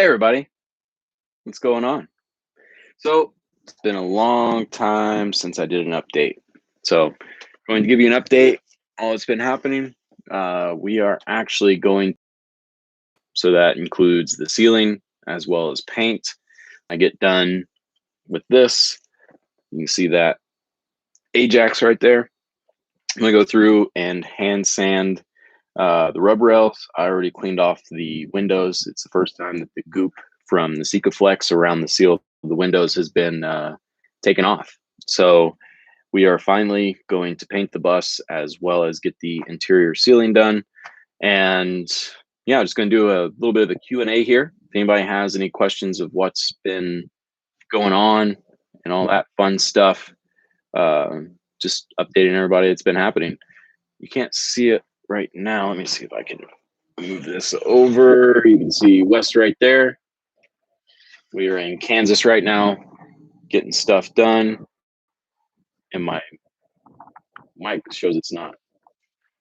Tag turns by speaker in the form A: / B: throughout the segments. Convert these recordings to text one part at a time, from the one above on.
A: Hey everybody, what's going on? So it's been a long time since I did an update. So going to give you an update, all that's been happening. We are actually going, so that includes the ceiling as well as paint. I get done with this. You can see that Ajax right there. I'm gonna go through and hand sand the rub rails. I already cleaned off the windows. It's the first time that the goop from the Sikaflex around the seal of the windows has been taken off. So we are finally going to paint the bus as well as get the interior ceiling done. And yeah, I'm just going to do a little bit of a Q&A here. If anybody has any questions of what's been going on and all that fun stuff, just updating everybody that's been happening. You can't see it right now. Let me see if I can move this over. You can see West right there. We are in Kansas right now, getting stuff done. And my mic shows it's not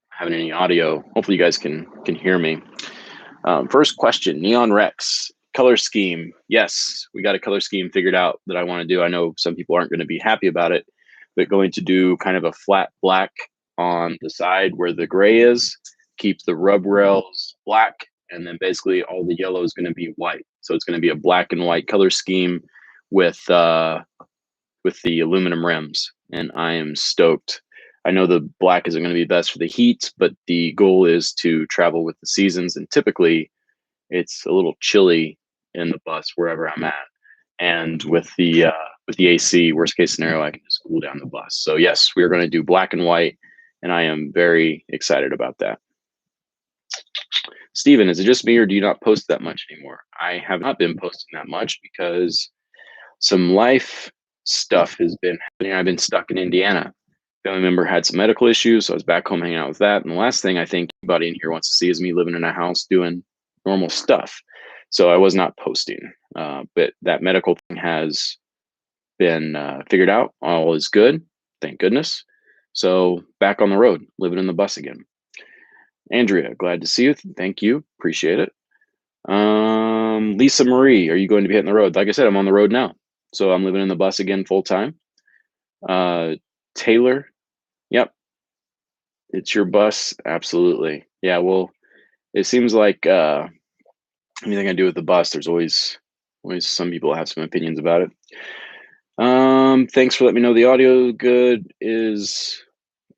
A: having any audio. Hopefully you guys can hear me. First question, Neon Rex, color scheme. Yes, we got a color scheme figured out that I want to do. I know some people aren't going to be happy about it, but going to do kind of a flat black on the side where the gray is, keep the rub rails black, and then basically all the yellow is going to be white. So it's going to be a black and white color scheme with the aluminum rims, and I am stoked. I know the black isn't going to be best for the heat, but the goal is to travel with the seasons, and typically it's a little chilly in the bus wherever I'm at. And with the AC, worst case scenario, I can just cool down the bus. So yes, we are going to do black and white, and I am very excited about that. Steven, is it just me or do you not post that much anymore? I have not been posting that much because some life stuff has been happening. I've been stuck in Indiana. Family member had some medical issues, so I was back home hanging out with that. And the last thing I think anybody in here wants to see is me living in a house doing normal stuff. So I was not posting, but that medical thing has been figured out. All is good, thank goodness. So back on the road, living in the bus again. Andrea, glad to see you. Thank you, appreciate it. Lisa Marie, are you going to be hitting the road? Like I said, I'm on the road now, so I'm living in the bus again full time. Taylor, yep, it's your bus, absolutely. Yeah, well, it seems like anything I do with the bus, there's always some people have some opinions about it. Thanks for letting me know the audio good is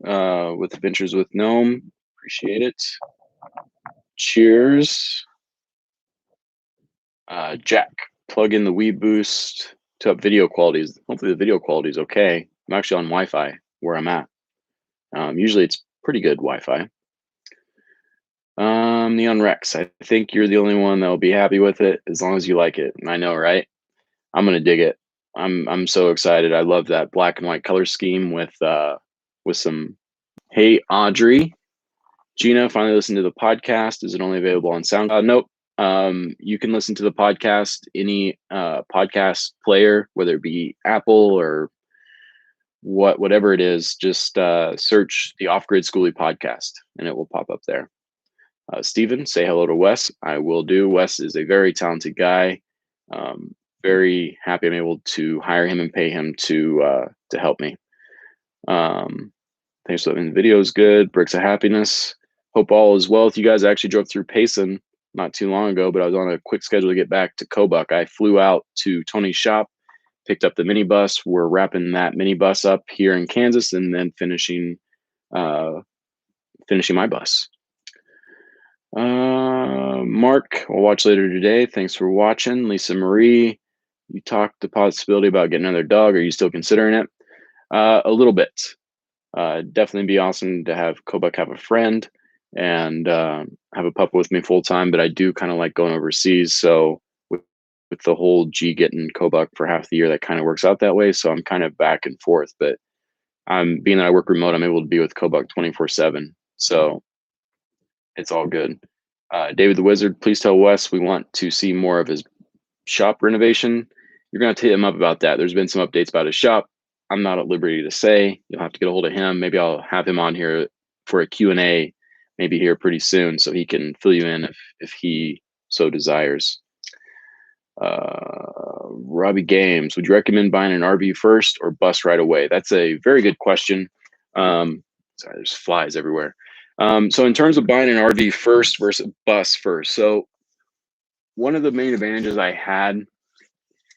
A: with Adventures with Gnome. Appreciate it. Cheers. Jack, plug in the Wii Boost to up video qualities. Hopefully the video quality is okay. I'm actually on Wi-Fi where I'm at. Usually it's pretty good Wi-Fi. Neon Rex, I think you're the only one that will be happy with it as long as you like it. I know, right? I'm gonna dig it. I'm so excited. I love that black and white color scheme with some. Hey Audrey, Gina, finally listened to the podcast. Is it only available on SoundCloud? Nope. You can listen to the podcast any podcast player, whether it be Apple or whatever it is. Just search the Off Grid Schoolie podcast, and it will pop up there. Steven, say hello to Wes. I will do. Wes is a very talented guy. Very happy I'm able to hire him and pay him to help me. Thanks for letting the video is good. Bricks of Happiness. Hope all is well with you guys. I actually drove through Payson not too long ago, but I was on a quick schedule to get back to Kobuk. I flew out to Tony's shop, picked up the minibus. We're wrapping that minibus up here in Kansas and then finishing my bus. Mark, I'll watch later today. Thanks for watching. Lisa Marie, you talked the possibility about getting another dog. Are you still considering it? A little bit. Definitely be awesome to have Kobuk have a friend and have a pup with me full time, but I do kind of like going overseas. So with the whole G getting Kobuk for half the year, that kind of works out that way. So I'm kind of back and forth, but being that I work remote, I'm able to be with Kobuk 24/7. So it's all good. David the Wizard, please tell Wes we want to see more of his shop renovation. You're going to have to hit him up about that. There's been some updates about his shop. I'm not at liberty to say. You'll have to get a hold of him. Maybe I'll have him on here for a Q&A maybe here pretty soon so he can fill you in if he so desires. Robbie Games, would you recommend buying an RV first or bus right away? That's a very good question. Sorry, there's flies everywhere. So in terms of buying an RV first versus bus first, so one of the main advantages I had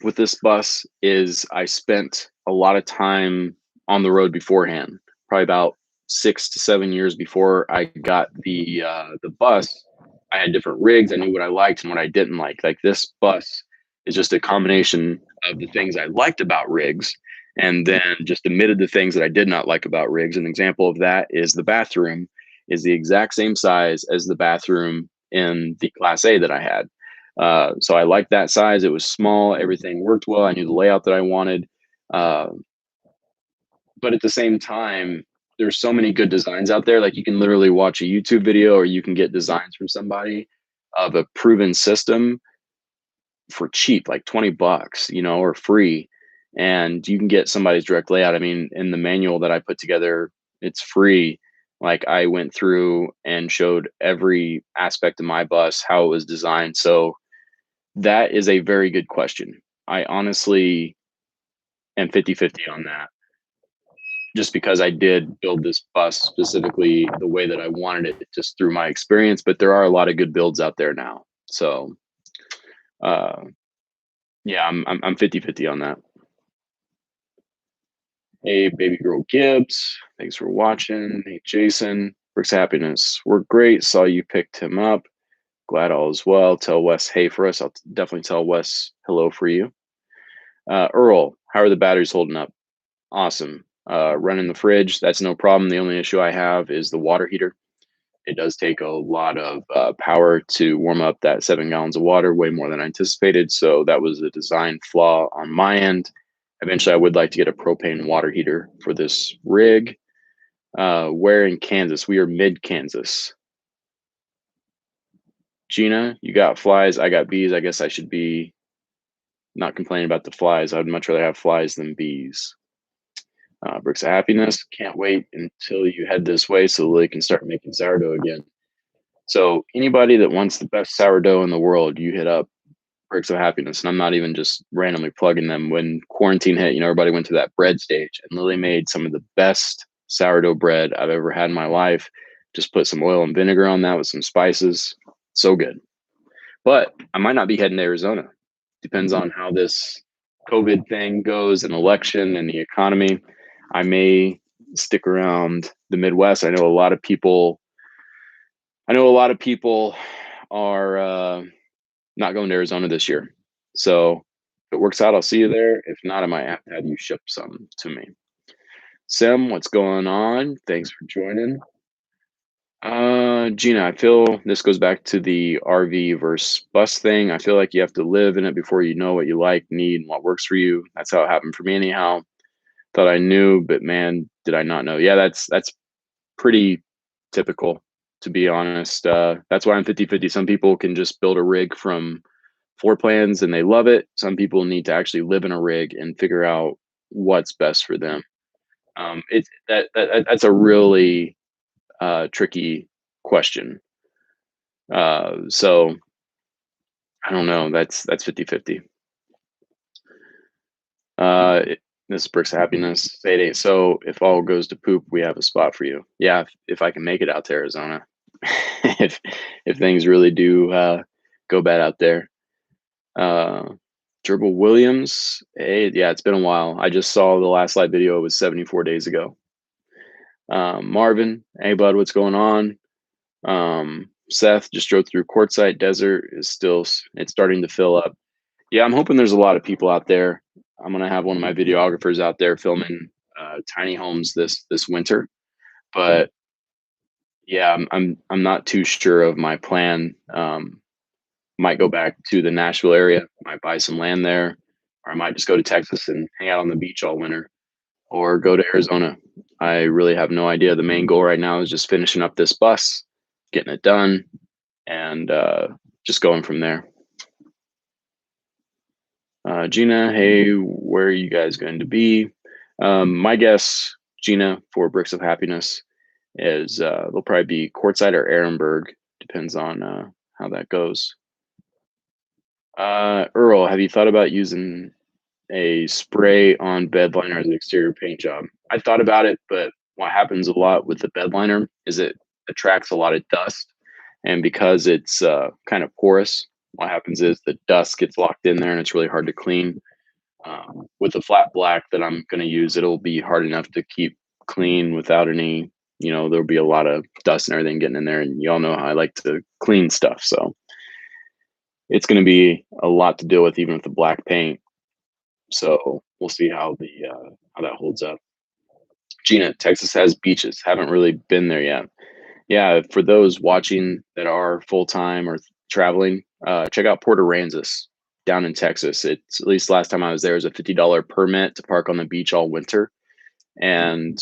A: with this bus is I spent a lot of time on the road beforehand, probably about 6 to 7 years before I got the bus. I had different rigs. I knew what I liked and what I didn't like. Like this bus is just a combination of the things I liked about rigs and then just omitted the things that I did not like about rigs. An example of that is the bathroom is the exact same size as the bathroom in the Class A that I had. So I liked that size. It was small. Everything worked well. I knew the layout that I wanted. Uh, but at the same time, there's so many good designs out there. Like you can literally watch a YouTube video or you can get designs from somebody of a proven system for cheap, like 20 bucks, or free. And you can get somebody's direct layout. I mean, in the manual that I put together, it's free. Like I went through and showed every aspect of my bus, how it was designed. So that is a very good question. I honestly am 50-50 on that, just because I did build this bus specifically the way that I wanted it just through my experience, but there are a lot of good builds out there now. So, uh, yeah, I'm 50-50 on that. Hey, baby girl Gibbs, thanks for watching. Hey, Jason, Brooks Happiness, we're great. Saw you picked him up. Glad all is well. Tell Wes hey for us. I'll definitely tell Wes hello for you. Earl, how are the batteries holding up? Awesome. Running the fridge, that's no problem. The only issue I have is the water heater. It does take a lot of power to warm up that 7 gallons of water, way more than I anticipated. So that was a design flaw on my end. Eventually, I would like to get a propane water heater for this rig. Where in Kansas? We are mid Kansas. Gina, you got flies. I got bees. I guess I should be not complaining about the flies. I'd much rather have flies than bees. Bricks of Happiness. Can't wait until you head this way so Lily can start making sourdough again. So anybody that wants the best sourdough in the world, you hit up Bricks of Happiness. And I'm not even just randomly plugging them. When quarantine hit, everybody went to that bread stage, and Lily made some of the best sourdough bread I've ever had in my life. Just put some oil and vinegar on that with some spices. So good. But I might not be heading to Arizona. Depends on how this COVID thing goes, an election and the economy. I may stick around the Midwest. I know a lot of people are not going to Arizona this year. So if it works out, I'll see you there. If not, I might have to have you ship some to me. Sim, what's going on? Thanks for joining. Gina, I feel this goes back to the RV versus bus thing. I feel like you have to live in it before you know what you like, need, and what works for you. That's how it happened for me anyhow. Thought I knew, but man, did I not know. Yeah, that's pretty typical, to be honest. That's why I'm 50-50. Some people can just build a rig from floor plans and they love it. Some people need to actually live in a rig and figure out what's best for them. That's a really tricky question. So I don't know. That's 50-50. This is Bricks of Happiness. 8-8. So if all goes to poop, we have a spot for you. Yeah, if I can make it out to Arizona. if things really do go bad out there. Gerbil Williams. Hey, yeah, it's been a while. I just saw the last live video. It was 74 days ago. Marvin, hey bud, what's going on? Seth just drove through Quartzsite Desert. It's starting to fill up. Yeah, I'm hoping there's a lot of people out there. I'm gonna have one of my videographers out there filming tiny homes this winter. But yeah, I'm not too sure of my plan. Might go back to the Nashville area. Might buy some land there, or I might just go to Texas and hang out on the beach all winter, or go to Arizona. I really have no idea. The main goal right now is just finishing up this bus, getting it done, and just going from there. Gina, hey, where are you guys going to be? My guess, Gina, for Bricks of Happiness is they'll probably be Quartzsite or Ehrenberg. Depends on how that goes. Earl, have you thought about using a spray on bed liner as an exterior paint job? I thought about it, but what happens a lot with the bed liner is it attracts a lot of dust. And because it's kind of porous, what happens is the dust gets locked in there and it's really hard to clean. With the flat black that I'm going to use, it'll be hard enough to keep clean without any, there'll be a lot of dust and everything getting in there. And y'all know how I like to clean stuff. So it's going to be a lot to deal with, even with the black paint. So we'll see how that holds up. Gina, Texas has beaches. Haven't really been there yet. Yeah, for those watching that are full time or traveling, check out Port Aransas down in Texas. It's, at least last time I was there, is a $50 permit to park on the beach all winter. And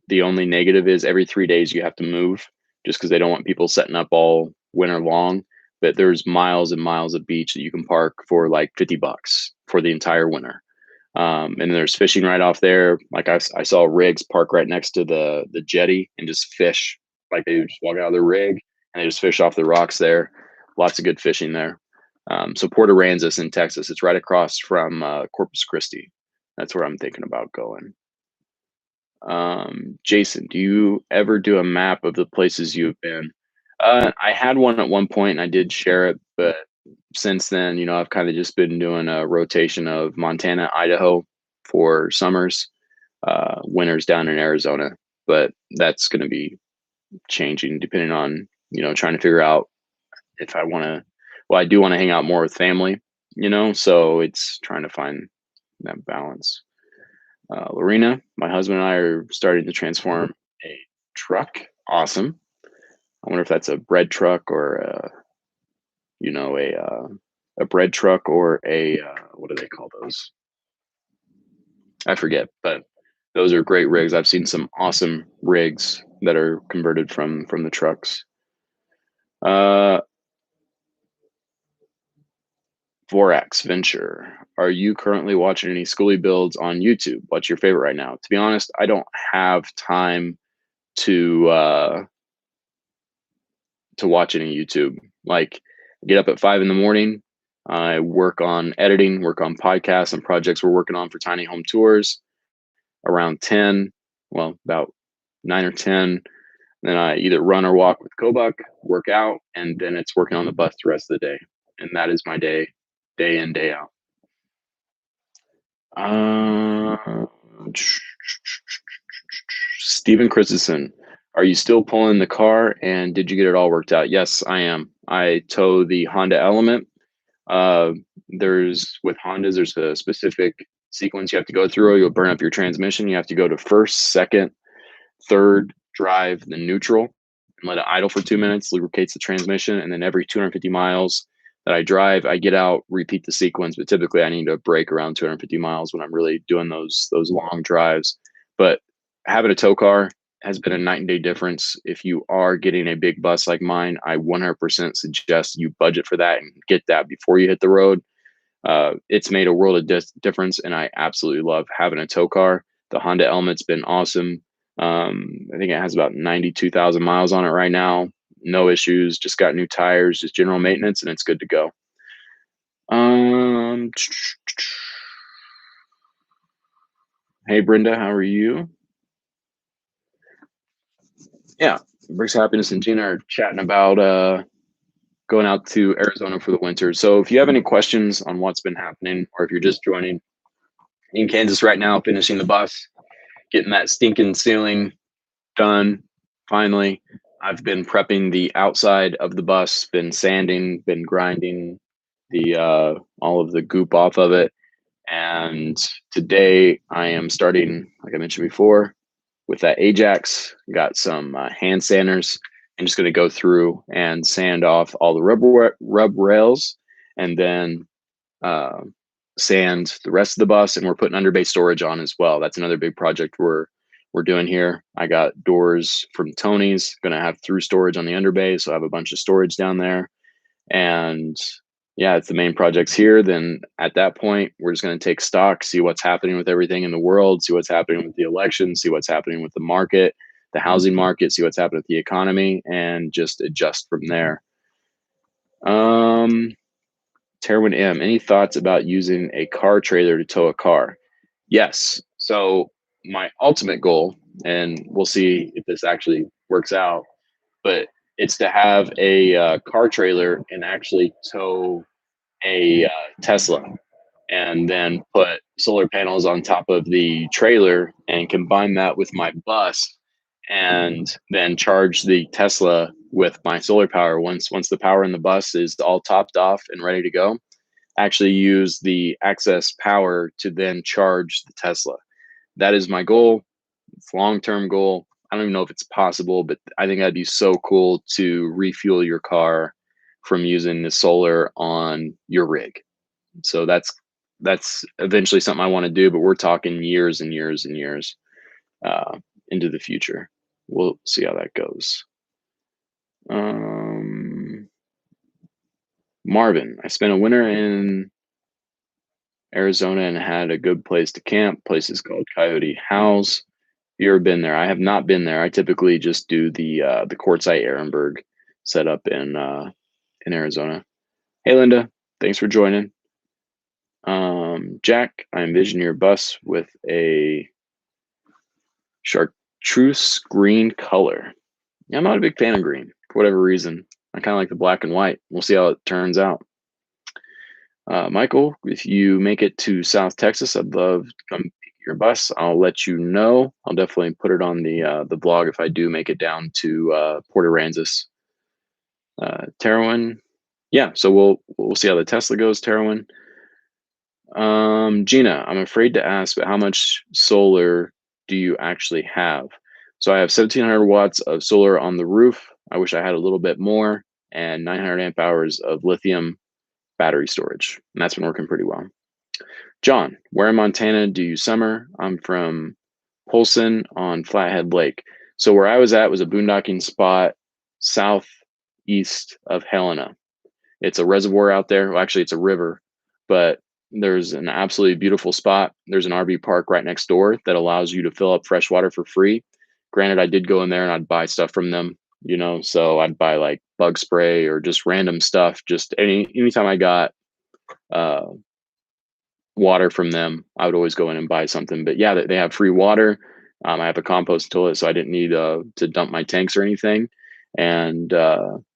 A: the only negative is every 3 days you have to move, just because they don't want people setting up all winter long. But there's miles and miles of beach that you can park for like $50 for the entire winter. And there's fishing right off there. Like I saw rigs park right next to the jetty and just fish. Like they just walk out of the rig and they just fish off the rocks there. Lots of good fishing there. So Port Aransas in Texas, it's right across from Corpus Christi. That's where I'm thinking about going. Jason, do you ever do a map of the places you've been? I had one at one point and I did share it, but since then, I've kind of just been doing a rotation of Montana, Idaho for summers, winters down in Arizona. But that's going to be changing depending on, trying to figure out if I want to. Well, I do want to hang out more with family, so it's trying to find that balance. Lorena, my husband and I are starting to transform a truck. Awesome. I wonder if that's a bread truck or a bread truck or a what do they call those? I forget, but those are great rigs. I've seen some awesome rigs that are converted from the trucks. Vorax Venture. Are you currently watching any schoolie builds on YouTube? What's your favorite right now? To be honest, I don't have time to watch any YouTube. Like, I get up at 5 in the morning. I work on editing, work on podcasts and projects we're working on for Tiny Home Tours. Around 10, well, about 9 or 10. Then I either run or walk with Kobuk, work out, and then it's working on the bus the rest of the day. And that is my day in, day out. Stephen Christensen, are you still pulling the car and did you get it all worked out? Yes, I am. I tow the Honda Element. With Hondas, there's a specific sequence you have to go through, or you'll burn up your transmission. You have to go to first, second, third, drive, then neutral, and let it idle for 2 minutes, lubricates the transmission, and then every 250 miles that I drive, I get out, repeat the sequence. But typically, I need to brake around 250 miles when I'm really doing those long drives. But having a tow car has been a night and day difference. If you are getting a big bus like mine, I 100% suggest you budget for that and get that before you hit the road. It's made a world of difference, and I absolutely love having a tow car. The Honda Element's been awesome. I think it has about 92,000 miles on it right now. No issues, just got new tires, just general maintenance, and it's good to go. Hey, Brenda, how are you? Yeah, Bricks Happiness and Gina are chatting about going out to Arizona for the winter. So if you have any questions on what's been happening, or if you're just joining in Kansas right now, finishing the bus, getting that stinking ceiling done, finally. I've been prepping the outside of the bus, been sanding, been grinding the all of the goop off of it. And today I am starting, like I mentioned before, with that Ajax. Got some hand sanders. I'm just going to go through and sand off all the rub rails, and then sand the rest of the bus. And we're putting underbay storage on as well. That's another big project we're doing here. I got doors from Tony's, going to have through storage on the underbay, so I have a bunch of storage down there. And yeah, it's the main projects here. Then at that point, we're just going to take stock, see what's happening with everything in the world, see what's happening with the election, see what's happening with the market, the housing market, see what's happening with the economy, and just adjust from there. Terwin M, any thoughts about using a car trailer to tow a car? Yes. So my ultimate goal, and we'll see if this actually works out, but it's to have a car trailer and actually tow a Tesla, and then put solar panels on top of the trailer and combine that with my bus, and then charge the Tesla with my solar power. Once the power in the bus is all topped off and ready to go, actually use the excess power to then charge the Tesla. That is my goal. It's a long-term goal. I don't even know if it's possible, but I think that'd be so cool to refuel your car from using the solar on your rig. So that's eventually something I want to do, but we're talking years and years and years into the future. We'll see how that goes. Marvin, I spent a winter in Arizona and had a good place to camp. Place is called Coyote House. Have you ever been there? I have not been there. I typically just do the Quartzsite Ehrenberg setup in Arizona. Hey Linda, thanks for joining. Jack, I envision your bus with a chartreuse green color. Yeah, I'm not a big fan of green for whatever reason. I kind of like the black and white. We'll see how it turns out. Michael, if you make it to South Texas, I'd love to come pick your bus. I'll let you know. I'll definitely put it on the blog if I do make it down to Port Aransas. Terwin, yeah. So we'll see how the Tesla goes. Terwin. Gina, I'm afraid to ask, but how much solar do you actually have? So I have 1,700 watts of solar on the roof. I wish I had a little bit more, and 900 amp hours of lithium battery storage. And that's been working pretty well. John, where in Montana do you summer? I'm from Polson on Flathead Lake. So where I was at was a boondocking spot southeast of Helena. It's a reservoir out there. Well, actually, it's a river, but there's an absolutely beautiful spot. There's an RV park right next door that allows you to fill up fresh water for free. Granted, I did go in there and I'd buy stuff from them, so I'd buy like bug spray or just random stuff. Just anytime I got water from them, I would always go in and buy something. But yeah, they have free water. I have a compost toilet, so I didn't need to dump my tanks or anything. And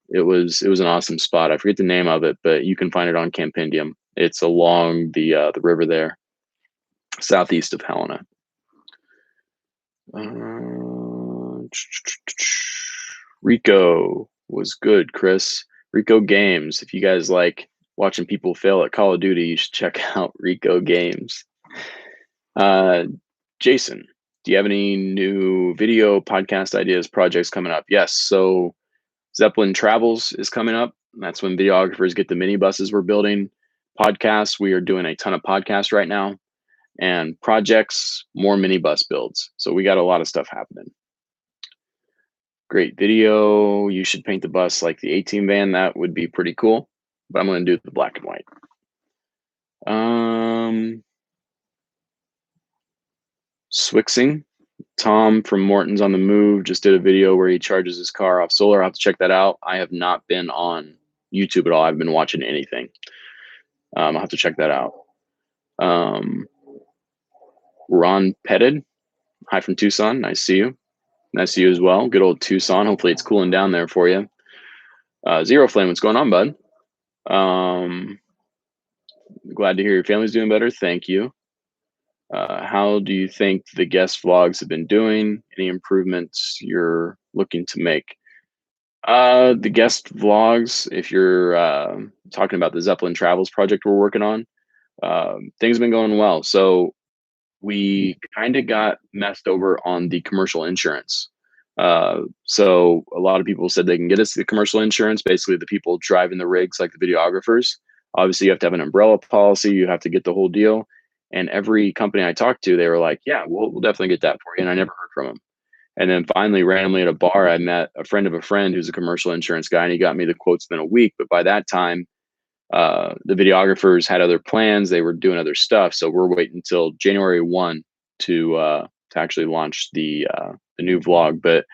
A: it was an awesome spot. I forget the name of it, but you can find it on Campendium. It's along the river there, southeast of Helena. Rico was good, Chris. Rico Games. If you guys like watching people fail at Call of Duty, you should check out Rico Games. Jason, do you have any new video podcast ideas, projects coming up? Yes. So Zeppelin Travels is coming up. That's when videographers get the minibuses we're building. Podcasts, we are doing a ton of podcasts right now. And projects, more minibus builds. So we got a lot of stuff happening. Great video. You should paint the bus like the 18 van. That would be pretty cool. But I'm going to do the black and white. Swixing. Tom from Morton's on the Move just did a video where he charges his car off solar. I'll have to check that out. I have not been on YouTube at all. I've been watching anything. I'll have to check that out. Ron Petted. Hi from Tucson. Nice to see you. Nice to see you as well. Good old Tucson. Hopefully it's cooling down there for you. ZeroFlame, what's going on, bud? Glad to hear your family's doing better. Thank you. How do you think the guest vlogs have been doing? Any improvements you're looking to make? The guest vlogs, if you're talking about the Zeppelin Travels project we're working on, things have been going well. So we kind of got messed over on the commercial insurance. So a lot of people said they can get us the commercial insurance, basically the people driving the rigs, like the videographers. Obviously, you have to have an umbrella policy. You have to get the whole deal. And every company I talked to, they were like, yeah, we'll definitely get that for you. And I never heard from them. And then finally, randomly at a bar, I met a friend of a friend who's a commercial insurance guy, and he got me the quotes within a week. But by that time, the videographers had other plans. They were doing other stuff. So we're waiting until January 1 to actually launch the new vlog. But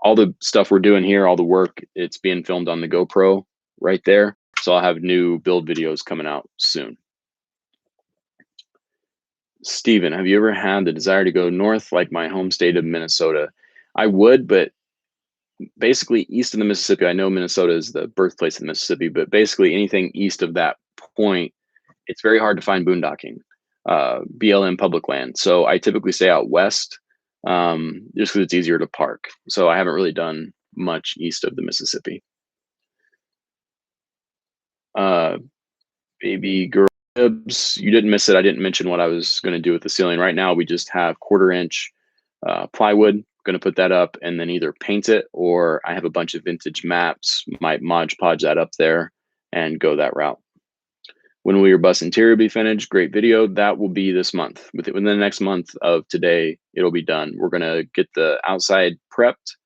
A: all the stuff we're doing here, all the work, it's being filmed on the GoPro right there. So I'll have new build videos coming out soon. Steven, have you ever had the desire to go north like my home state of Minnesota? I would, but basically east of the Mississippi, I know Minnesota is the birthplace of the Mississippi, but basically anything east of that point, it's very hard to find boondocking, BLM public land. So I typically stay out west, just because it's easier to park. So I haven't really done much east of the Mississippi. Baby girl ribs, you didn't miss it. I didn't mention what I was going to do with the ceiling. Right now, we just have 1/4 inch plywood. Going to put that up and then either paint it, or I have a bunch of vintage maps. Might Mod Podge that up there and go that route. When will your bus interior be finished? Great video. That will be this month. Within the next month of today, it'll be done. We're going to get the outside prepped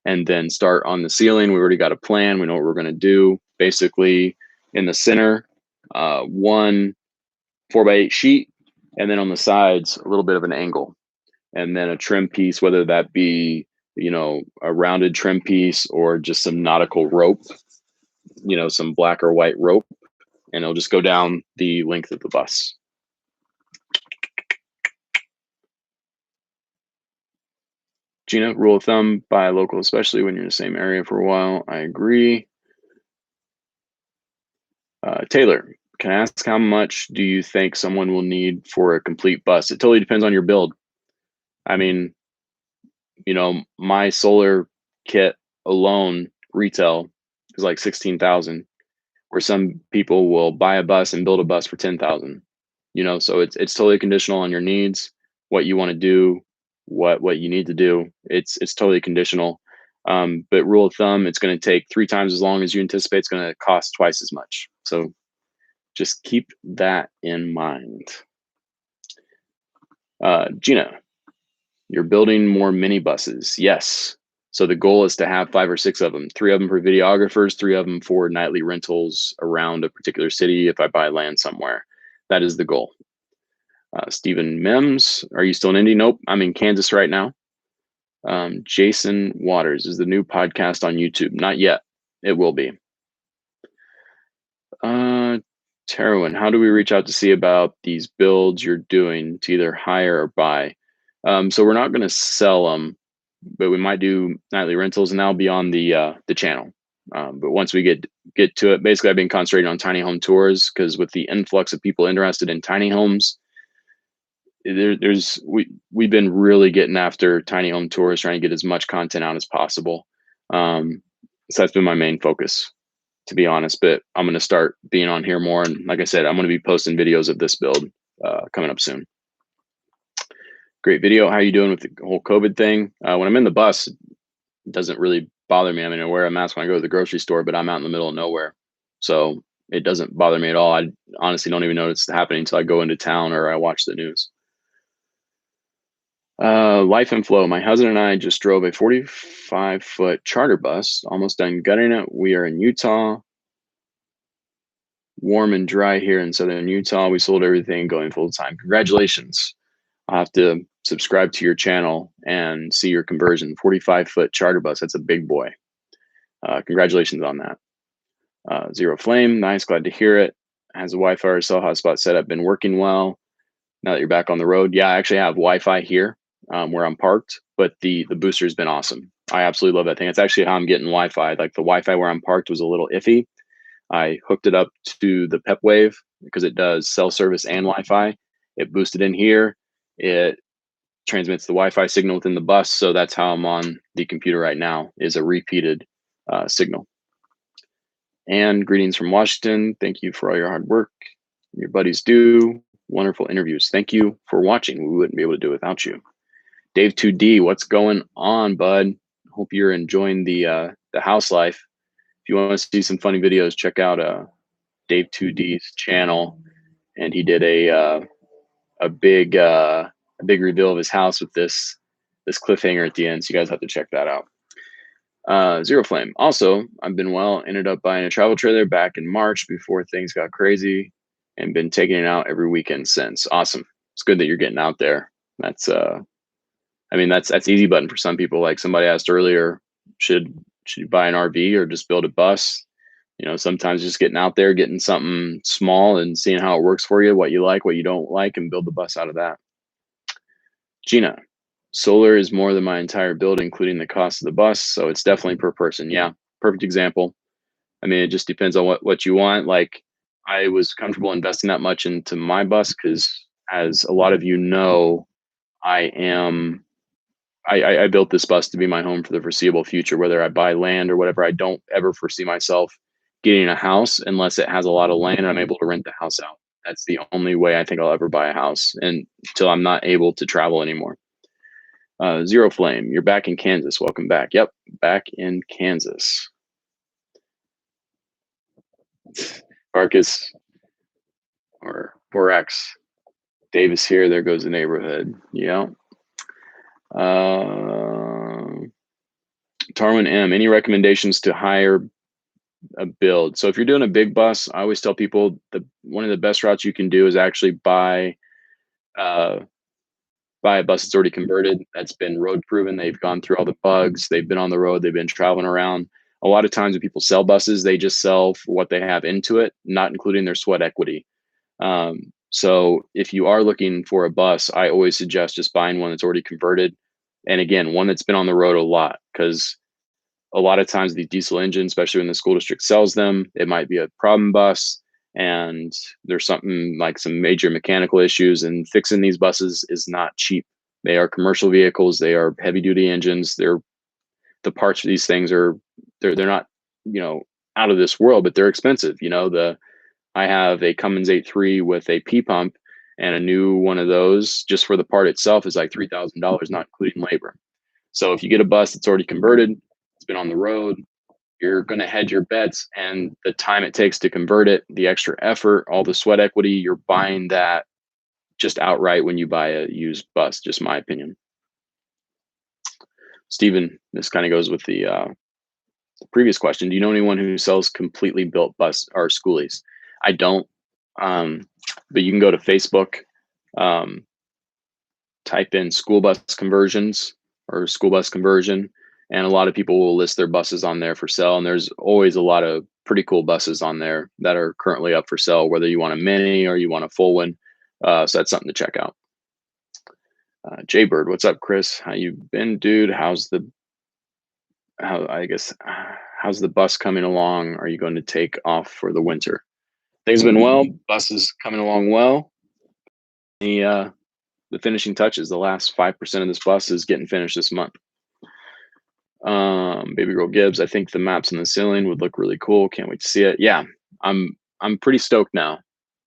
A: and then start on the ceiling. We already got a plan. We know what we're going to do. Basically, in the center, one 4x8 sheet, and then on the sides, a little bit of an angle, and then a trim piece, whether that be, a rounded trim piece or just some nautical rope, some black or white rope, and it'll just go down the length of the bus. Gina, rule of thumb, buy local, especially when you're in the same area for a while. I agree. Taylor, can I ask how much do you think someone will need for a complete bus? It totally depends on your build. I mean, my solar kit alone retail is like 16,000, where some people will buy a bus and build a bus for 10,000. So it's totally conditional on your needs, what you want to do, what you need to do. It's totally conditional. But rule of thumb, it's going to take 3 times as long as you anticipate. It's going to cost twice as much. So just keep that in mind. Gina, you're building more minibuses. Yes. So the goal is to have 5 or 6 of them, 3 of them for videographers, 3 of them for nightly rentals around a particular city if I buy land somewhere. That is the goal. Stephen Mims, are you still in Indy? Nope, I'm in Kansas right now. Jason Waters, is the new podcast on YouTube? Not yet. It will be. Terwin, how do we reach out to see about these builds you're doing to either hire or buy? So we're not going to sell them, but we might do nightly rentals, and that'll be on the channel. But once we get to it, basically I've been concentrating on tiny home tours, because with the influx of people interested in tiny homes, we've been really getting after tiny home tours, trying to get as much content out as possible. So that's been my main focus, to be honest. But I'm going to start being on here more, and like I said, I'm going to be posting videos of this build coming up soon. Great video. How are you doing with the whole COVID thing? When I'm in the bus, it doesn't really bother me. I mean, I wear a mask when I go to the grocery store, but I'm out in the middle of nowhere, so it doesn't bother me at all. I honestly don't even notice it's happening until I go into town or I watch the news. Life and flow. My husband and I just drove a 45-foot charter bus, almost done gutting it. We are in Utah. Warm and dry here in southern Utah. We sold everything, going full time. Congratulations. I'll have to subscribe to your channel and see your conversion. 45-foot charter bus. That's a big boy. Congratulations on that. ZeroFlame. Nice. Glad to hear it. Has a Wi-Fi or cell hotspot setup been working well now that you're back on the road? Yeah, I actually have Wi-Fi here where I'm parked, but the booster has been awesome. I absolutely love that thing. It's actually how I'm getting Wi-Fi. Like the Wi-Fi where I'm parked was a little iffy. I hooked it up to the PepWave because it does cell service and Wi-Fi. It boosted in here. It transmits the Wi-Fi signal within the bus. So that's how I'm on the computer right now, is a repeated signal. And greetings from Washington. Thank you for all your hard work. Your buddies do wonderful interviews. Thank you for watching. We wouldn't be able to do it without you. Dave 2D, what's going on, bud? Hope you're enjoying the house life. If you want to see some funny videos, check out Dave 2D's channel, and he did a big reveal of his house with this cliffhanger at the end. So you guys have to check that out. ZeroFlame. Also, I've been well. Ended up buying a travel trailer back in March before things got crazy, and been taking it out every weekend since. Awesome. It's good that you're getting out there. That's that's easy button for some people. Like somebody asked earlier, should you buy an RV or just build a bus? sometimes just getting out there, getting something small and seeing how it works for you, what you like, what you don't like, and build the bus out of that. Gina, solar is more than my entire build, including the cost of the bus. So it's definitely per person. Yeah, perfect example. I mean, it just depends on what you want. Like, I was comfortable investing that much into my bus because, as a lot of you know, I am I built this bus to be my home for the foreseeable future. Whether I buy land or whatever, I don't ever foresee myself getting a house unless it has a lot of land and I'm able to rent the house out. That's the only way I think I'll ever buy a house, and until I'm not able to travel anymore. ZeroFlame, you're back in Kansas. Welcome back. Yep, back in Kansas. Marcus or 4X. Davis here. There goes the neighborhood. Yeah. Tarwin M, any recommendations to hire a build? So if you're doing a big bus, I always tell people one of the best routes you can do is actually buy a bus that's already converted, that's been road proven. They've gone through all the bugs. They've been on the road. They've been traveling around. A lot of times when people sell buses, they just sell for what they have into it, not including their sweat equity. So if you are looking for a bus, I always suggest just buying one that's already converted. And again, one that's been on the road a lot, because a lot of times these diesel engines, especially when the school district sells them, it might be a problem bus and there's something like some major mechanical issues, and fixing these buses is not cheap. They are commercial vehicles. They are heavy duty engines. The parts for these things they're not, out of this world, but they're expensive. I have a Cummins 8.3 with a P pump, and a new one of those just for the part itself is like $3,000, not including labor. So if you get a bus that's already converted, it's been on the road, you're going to hedge your bets, and the time it takes to convert it, the extra effort, all the sweat equity, you're buying that just outright when you buy a used bus, just my opinion. Steven, this kind of goes with the previous question. Do you know anyone who sells completely built bus or schoolies? I don't, but you can go to Facebook, type in school bus conversions or school bus conversion, and a lot of people will list their buses on there for sale. And there's always a lot of pretty cool buses on there that are currently up for sale, whether you want a mini or you want a full one. So that's something to check out. Jaybird, what's up, Chris? How you been, dude? How's the bus coming along? Are you going to take off for the winter? Things have been well. Bus is coming along well. The finishing touches, the last 5% of this bus is getting finished this month. Baby girl Gibbs, I think the maps in the ceiling would look really cool. Can't wait to see it. Yeah, I'm pretty stoked now.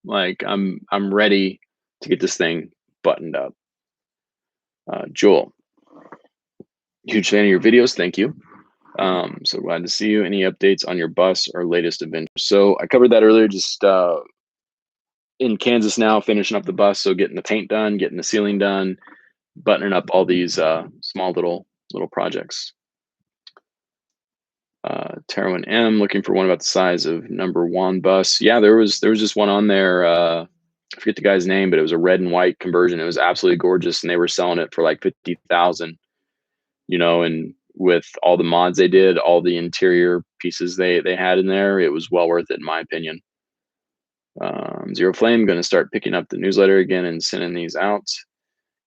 A: Like I'm ready to get this thing buttoned up. Joel, huge fan of your videos. Thank you. So glad to see you. Any updates on your bus or latest adventure? So I covered that earlier. Just in Kansas now, finishing up the bus. So getting the paint done, getting the ceiling done, buttoning up all these small little projects. Tarwin M, looking for one about the size of number one bus. Yeah, there was just one on there. I forget the guy's name, but it was a red and white conversion. It was absolutely gorgeous, and they were selling it for like 50,000. And with all the mods they did, all the interior pieces they had in there, it was well worth it in my opinion. ZeroFlame, going to start picking up the newsletter again and sending these out.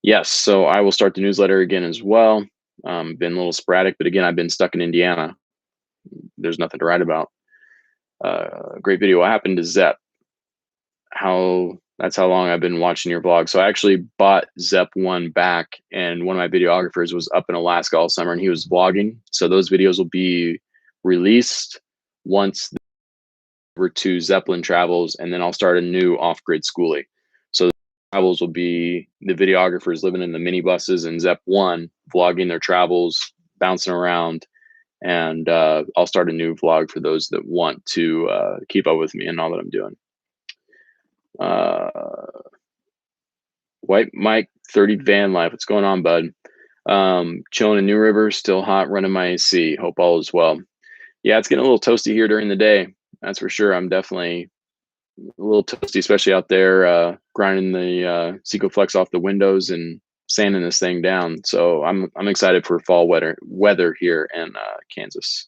A: Yes, so I will start the newsletter again as well. Been a little sporadic, but again, I've been stuck in Indiana. There's nothing to write about. Great video. What happened to Zepp? That's how long I've been watching your vlog. So I actually bought Zepp 1 back, and one of my videographers was up in Alaska all summer and he was vlogging. So those videos will be released once over to Zeppelin travels, and then I'll start a new off-grid schoolie. So the travels will be the videographers living in the minibuses, and Zepp 1 vlogging their travels, bouncing around. And I'll start a new vlog for those that want to keep up with me and all that I'm doing. White Mike 30 van life. What's going on, bud? Chilling in New River, still hot, running my AC. Hope all is well. Yeah, it's getting a little toasty here during the day. That's for sure. I'm definitely a little toasty, especially out there grinding the Secoflex off the windows and sanding this thing down. So I'm excited for fall weather here in Kansas.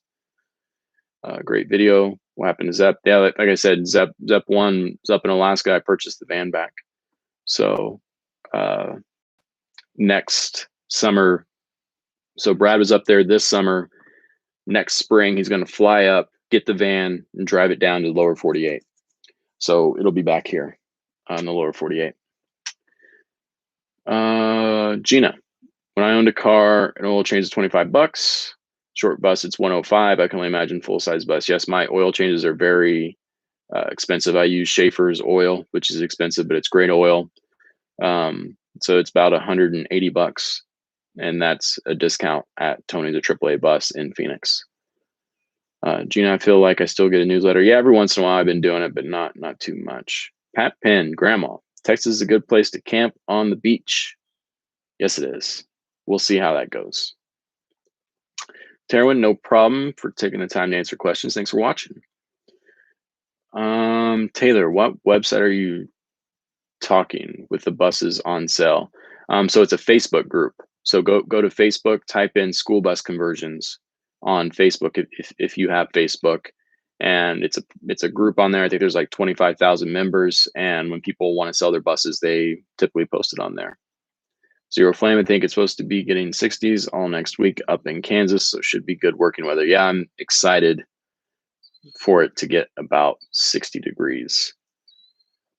A: Great video. What happened to Zepp? Yeah, like I said, Zepp won. Zepp in Alaska. I purchased the van back. So next summer, so Brad was up there this summer. Next spring, he's going to fly up, get the van, and drive it down to the lower 48. So it'll be back here on the lower 48. Gina, when I owned a car, an oil change is $25. Short bus, it's 105. I can only imagine full size bus. Yes, my oil changes are very expensive. I use Schaefer's oil, which is expensive, but it's great oil. So it's about $180, and that's a discount at Tony's a AAA bus in Phoenix. Gina, I feel like I still get a newsletter. Yeah, every once in a while I've been doing it, but not too much. Pat Penn, Grandma, Texas is a good place to camp on the beach. Yes, it is. We'll see how that goes. Terwin, no problem for taking the time to answer questions. Thanks for watching. Taylor, what website are you talking with the buses on sale? So it's a Facebook group. So go to Facebook, type in school bus conversions on Facebook if you have Facebook, and it's a group on there. I think there's like 25,000 members, and when people want to sell their buses, they typically post it on there. ZeroFlame, I think it's supposed to be getting 60s all next week up in Kansas, so it should be good working weather. Yeah, I'm excited for it to get about 60 degrees.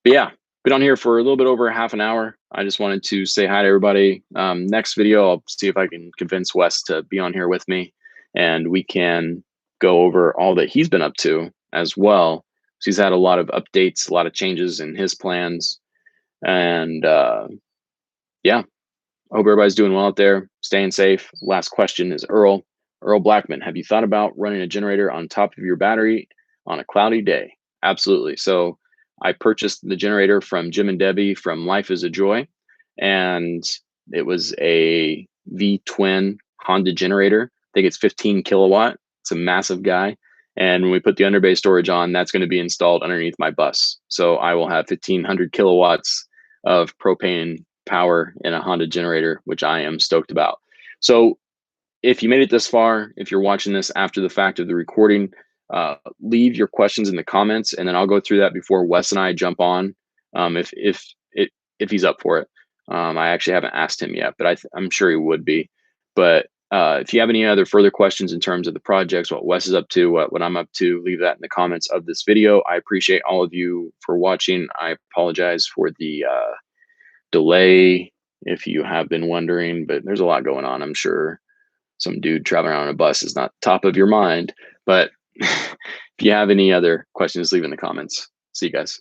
A: But yeah, been on here for a little bit over half an hour. I just wanted to say hi to everybody. Next video, I'll see if I can convince Wes to be on here with me, and we can go over all that he's been up to as well. So he's had a lot of updates, a lot of changes in his plans, and yeah, I hope everybody's doing well out there, staying safe. Last question is Earl Blackman. Have you thought about running a generator on top of your battery on a cloudy day? Absolutely. So I purchased the generator from Jim and Debbie from Life is a Joy, and it was a V-twin Honda generator. I think it's 15 kilowatt. It's a massive guy. And when we put the underbay storage on, that's going to be installed underneath my bus. So I will have 1,500 kilowatts of propane power in a Honda generator, which I am stoked about. So if you made it this far, if you're watching this after the fact of the recording, leave your questions in the comments, and then I'll go through that before Wes and I jump on, if he's up for it. I actually haven't asked him yet, but I'm sure he would be. But if you have any other further questions in terms of the projects, what Wes is up to, what I'm up to, leave that in the comments of this video. I appreciate all of you for watching. I apologize for the delay if you have been wondering, but there's a lot going on. I'm sure some dude traveling on a bus is not top of your mind, but if you have any other questions, leave in the comments. See you guys.